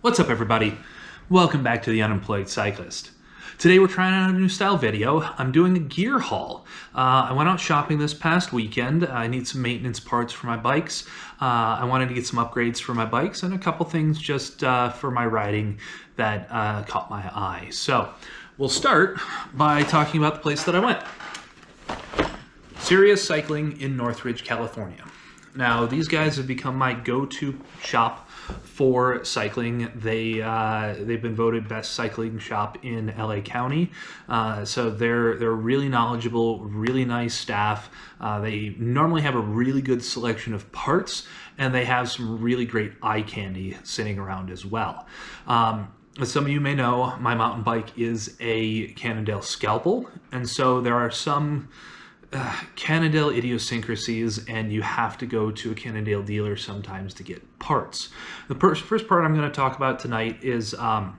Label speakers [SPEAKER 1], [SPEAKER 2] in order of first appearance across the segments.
[SPEAKER 1] What's up, everybody? Welcome back to the Unemployed Cyclist. Today we're trying out a new style video. I'm doing a gear haul. I went out shopping this past weekend. I need some maintenance parts for my bikes. I wanted to get some upgrades for my bikes and a couple things just for my riding that caught my eye. So we'll start by talking about the place that I went. Cyclist Cycling in Northridge, California. Now, these guys have become my go-to shop for cycling. They've been voted best cycling shop in LA County. So they're really knowledgeable, really nice staff. They normally have a really good selection of parts, and they have some really great eye candy sitting around as well. As some of you may know, my mountain bike is a Cannondale Scalpel, and so there are some Cannondale idiosyncrasies, and you have to go to a Cannondale dealer sometimes to get parts. The first part I'm going to talk about tonight is a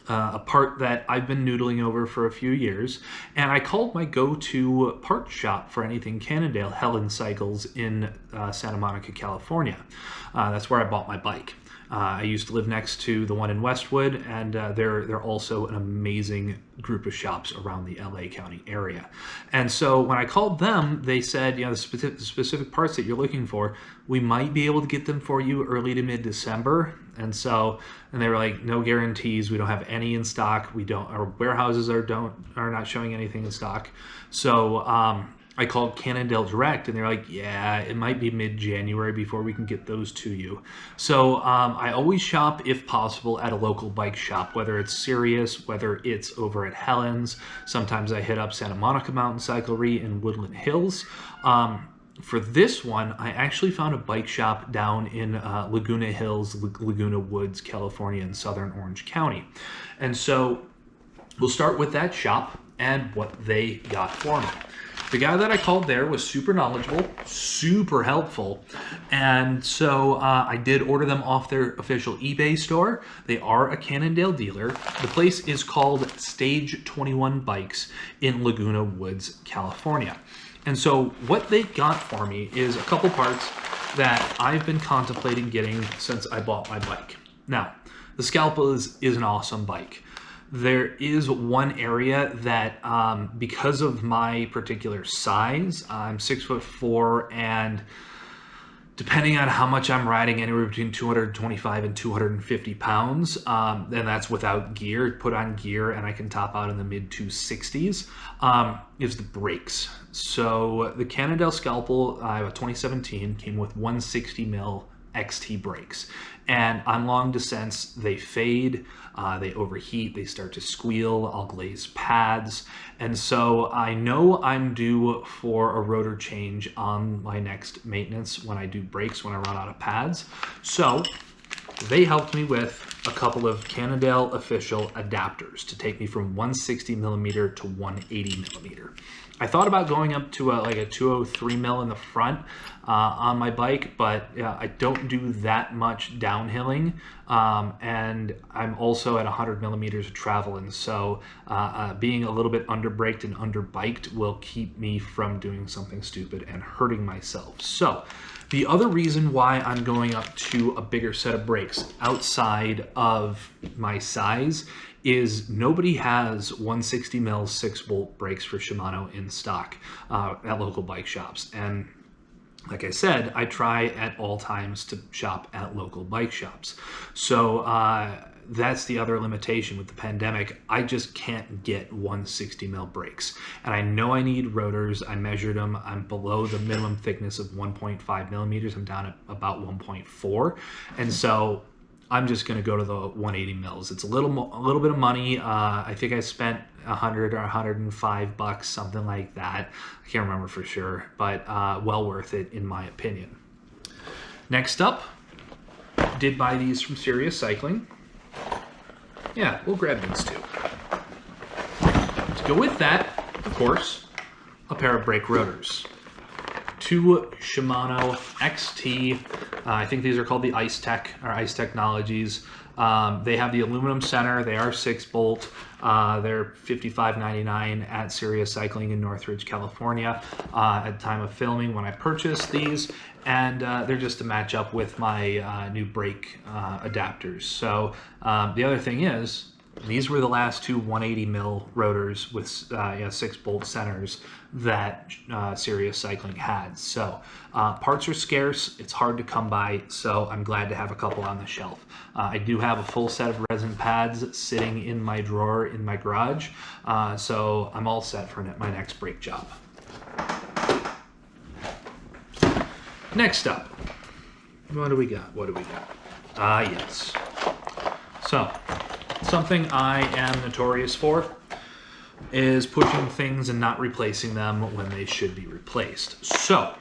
[SPEAKER 1] part that I've been noodling over for a few years, and I called my go-to part shop for anything Cannondale, Helen Cycles in Santa Monica, California. That's where I bought my bike. I used to live next to the one in Westwood, and they're also an amazing group of shops around the LA County area. And so when I called them, they said, you know, the specific parts that you're looking for, we might be able to get them for you early to mid-December. And they were like, no guarantees. We don't have any in stock. Our warehouses are not showing anything in stock. So I called Cannondale Direct, and they're like, yeah, it might be mid-January before we can get those to you. So I always shop, if possible, at a local bike shop, whether it's Sirius, whether it's over at Helen's. Sometimes I hit up Santa Monica Mountain Cyclery in Woodland Hills. For this one, I actually found a bike shop down in Laguna Hills, Laguna Woods, California, in southern Orange County. And so we'll start with that shop and what they got for me. The guy that I called there was super knowledgeable, super helpful, and so I did order them off their official eBay store. They are a Cannondale dealer. The place is called Stage 21 Bikes in Laguna Woods, California. And so what they got for me is a couple parts that I've been contemplating getting since I bought my bike. Now, the Scalpel is an awesome bike. There is one area that, because of my particular size, I'm 6'4", and depending on how much I'm riding, anywhere between 225 and 250 pounds, and that's without gear. Put on gear, and I can top out in the mid-260s, is the brakes. So the Cannondale Scalpel, I have a 2017, came with 160 mil XT brakes, and on long descents they fade, they overheat, they start to squeal, I'll glaze pads, and so I know I'm due for a rotor change on my next maintenance when I do brakes, when I run out of pads. So they helped me with a couple of Cannondale official adapters to take me from 160 millimeter to 180 millimeter. I thought about going up to like a 203 mil in the front on my bike, but I don't do that much downhilling, and I'm also at 100 millimeters of travel, and so being a little bit under-braked and under-biked will keep me from doing something stupid and hurting myself. So the other reason why I'm going up to a bigger set of brakes outside of my size is nobody has 160 mil 6-bolt brakes for Shimano in stock at local bike shops. And like I said, I try at all times to shop at local bike shops. So that's the other limitation with the pandemic. I just can't get 160 mil brakes. And I know I need rotors. I measured them. I'm below the minimum thickness of 1.5 millimeters. I'm down at about 1.4. And so I'm just going to go to the 180 mils. It's a little bit of money. I think I spent 100 or 105 bucks, something like that. I can't remember for sure, but well worth it in my opinion. Next up, did buy these from Cyclist Cycling. Yeah, we'll grab these too. To go with that, of course, a pair of brake rotors. two Shimano XT. I think these are called the Ice Tech or Ice Technologies. They have the aluminum center. They are 6-bolt. They're $55.99 at Serious Cycling in Northridge, California at the time of filming when I purchased these. And they're just to match up with my new brake adapters. So the other thing is, these were the last two 180 mil rotors with 6-bolt centers that Serious Cycling had. So parts are scarce. It's hard to come by. So I'm glad to have a couple on the shelf. I do have a full set of resin pads sitting in my drawer in my garage. So I'm all set for my next brake job. Next up, what do we got? Yes. So, something I am notorious for is pushing things and not replacing them when they should be replaced. So,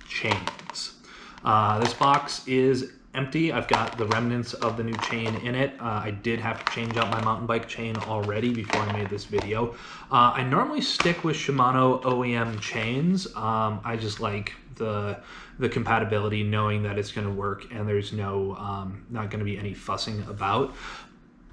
[SPEAKER 1] chains. This box is empty. I've got the remnants of the new chain in it. I did have to change out my mountain bike chain already before I made this video. I normally stick with Shimano OEM chains. I just like the compatibility, knowing that it's going to work and there's no not going to be any fussing about.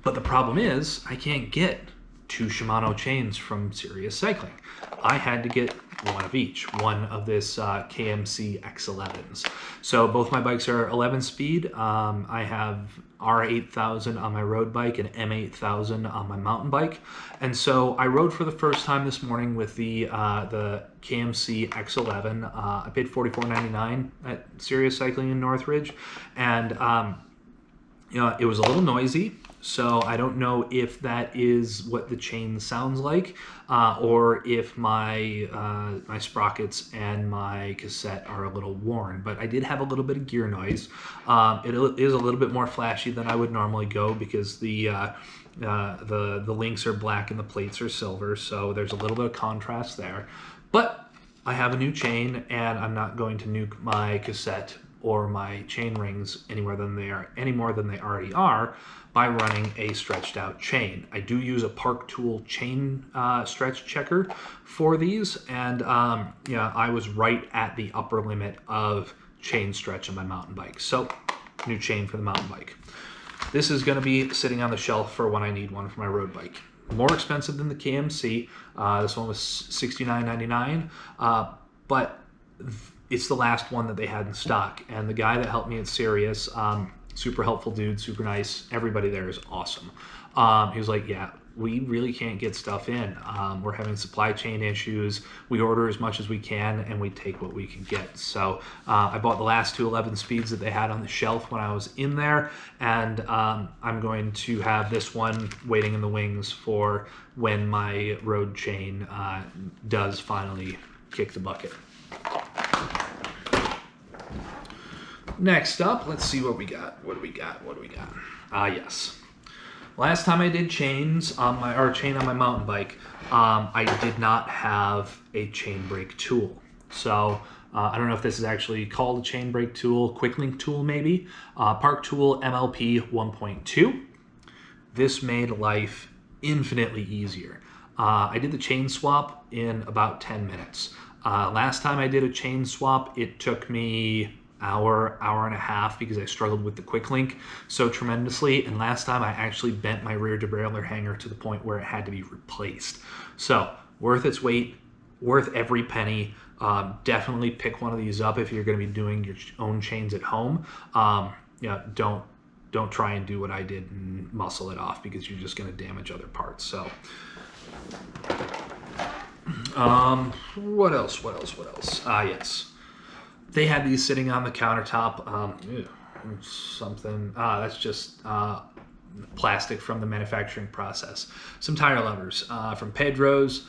[SPEAKER 1] But the problem is I can't get two Shimano chains from Serious Cycling. I had to get one of each, one of this KMC X11s. So both my bikes are 11 speed. I have R8000 on my road bike and M8000 on my mountain bike. And so I rode for the first time this morning with the KMC X11. I paid $44.99 at Serious Cycling in Northridge. And it was a little noisy. So I don't know if that is what the chain sounds like, or if my my sprockets and my cassette are a little worn. But I did have a little bit of gear noise. It is a little bit more flashy than I would normally go because the links are black and the plates are silver, so there's a little bit of contrast there. But I have a new chain, and I'm not going to nuke my cassette or my chain rings any more than they already are by running a stretched out chain. I do use a Park Tool chain stretch checker for these, and I was right at the upper limit of chain stretch on my mountain bike. So, new chain for the mountain bike. This is going to be sitting on the shelf for when I need one for my road bike. More expensive than the KMC. This one was $69.99, but it's the last one that they had in stock. And the guy that helped me at Serious, super helpful dude, super nice. Everybody there is awesome. He was like, yeah, we really can't get stuff in. We're having supply chain issues. We order as much as we can and we take what we can get. So I bought the last two 11 speeds that they had on the shelf when I was in there. And I'm going to have this one waiting in the wings for when my road chain does finally kick the bucket. Next up, let's see what we got. What do we got? Yes. Last time I did chains on my mountain bike, I did not have a chain brake tool. So I don't know if this is actually called a chain brake tool, quick link tool maybe. Park Tool MLP 1.2. This made life infinitely easier. I did the chain swap in about 10 minutes. Last time I did a chain swap, it took me hour and a half because I struggled with the quick link so tremendously. And last time I actually bent my rear derailleur hanger to the point where it had to be replaced. So worth its weight, worth every penny. Definitely pick one of these up if you're going to be doing your own chains at home. Don't try and do what I did and muscle it off because you're just going to damage other parts. So what else? Yes. They had these sitting on the countertop. That's just plastic from the manufacturing process. Some tire levers from Pedro's.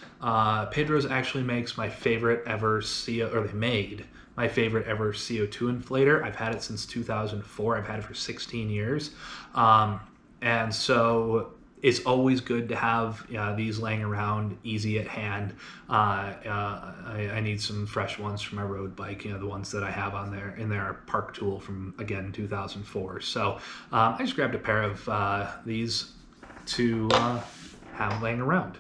[SPEAKER 1] Pedro's actually makes my favorite ever they made my favorite ever CO2 inflator. I've had it since 2004. I've had it for 16 years. And so it's always good to have these laying around, easy at hand. I need some fresh ones for my road bike. The ones that I have in there are Park Tool from, again, 2004. So I just grabbed a pair of these to have laying around.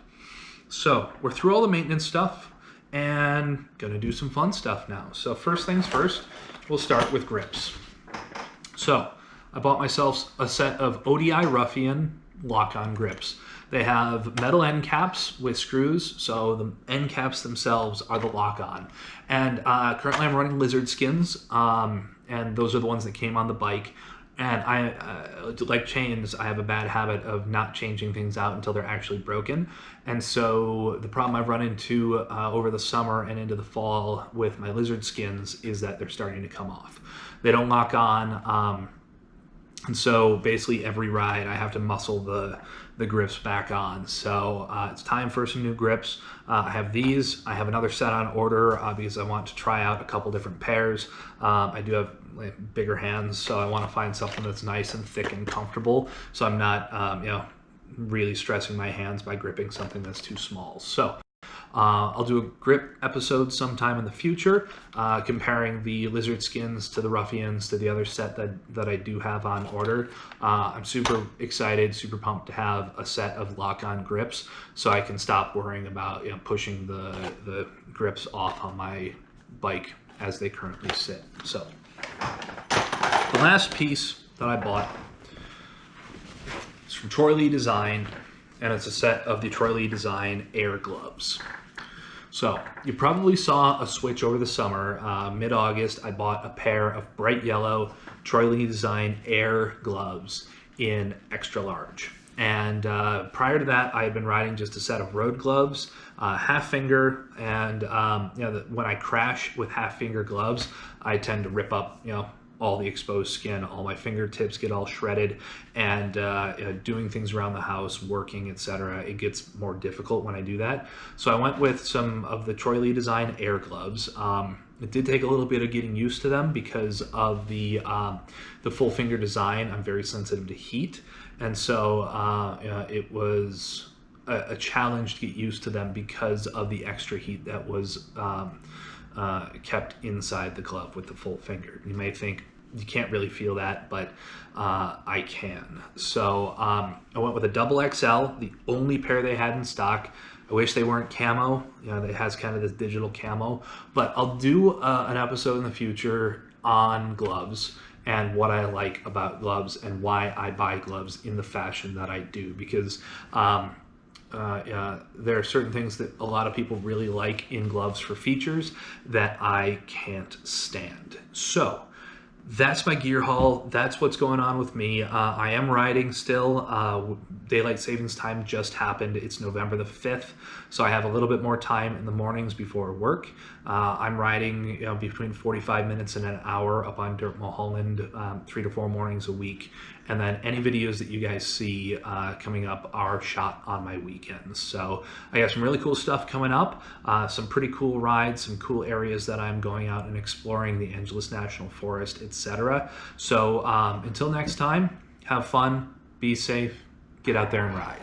[SPEAKER 1] So we're through all the maintenance stuff, and gonna do some fun stuff now. So first things first, we'll start with grips. So I bought myself a set of ODI Ruffian lock-on grips. They have metal end caps with screws, so the end caps themselves are the lock-on. And currently I'm running lizard skins, and those are the ones that came on the bike. And I, like chains, I have a bad habit of not changing things out until they're actually broken. And so the problem I've run into over the summer and into the fall with my lizard skins is that they're starting to come off. They don't lock on. And so basically every ride I have to muscle the grips back on. So it's time for some new grips. I have these. I have another set on order because I want to try out a couple different pairs. I do have bigger hands, so I want to find something that's nice and thick and comfortable, so I'm not really stressing my hands by gripping something that's too small. So I'll do a grip episode sometime in the future, comparing the lizard skins to the Ruffians to the other set that I do have on order. I'm super excited, super pumped to have a set of lock-on grips so I can stop worrying about pushing the grips off on my bike as they currently sit. So the last piece that I bought is from Troy Lee Design, and it's a set of the Troy Lee Design Air gloves. So you probably saw a switch over the summer. Mid-August, I bought a pair of bright yellow Troy Lee Design Air gloves in extra large. And prior to that, I had been riding just a set of road gloves, half finger, and when I crash with half finger gloves, I tend to rip up, all the exposed skin, all my fingertips get all shredded, and doing things around the house, working, etc., it gets more difficult when I do that. So I went with some of the Troy Lee Design Air gloves. It did take a little bit of getting used to them because of the full finger design. I'm very sensitive to heat, and so it was a challenge to get used to them because of the extra heat that was kept inside the glove with the full finger. You may think you can't really feel that, but I can. So I went with a double XL, the only pair they had in stock. I wish they weren't camo. It has kind of this digital camo, but I'll do an episode in the future on gloves and what I like about gloves and why I buy gloves in the fashion that I do, because there are certain things that a lot of people really like in gloves for features that I can't stand. So that's my gear haul. That's what's going on with me. I am riding still. Daylight savings time just happened. It's November the 5th, so I have a little bit more time in the mornings before work. I'm riding between 45 minutes and an hour up on Dirt Mulholland 3 to 4 mornings a week. And then any videos that you guys see coming up are shot on my weekends. So I got some really cool stuff coming up, some pretty cool rides, some cool areas that I'm going out and exploring, the Angeles National Forest, etc. So until next time, have fun, be safe, get out there and ride.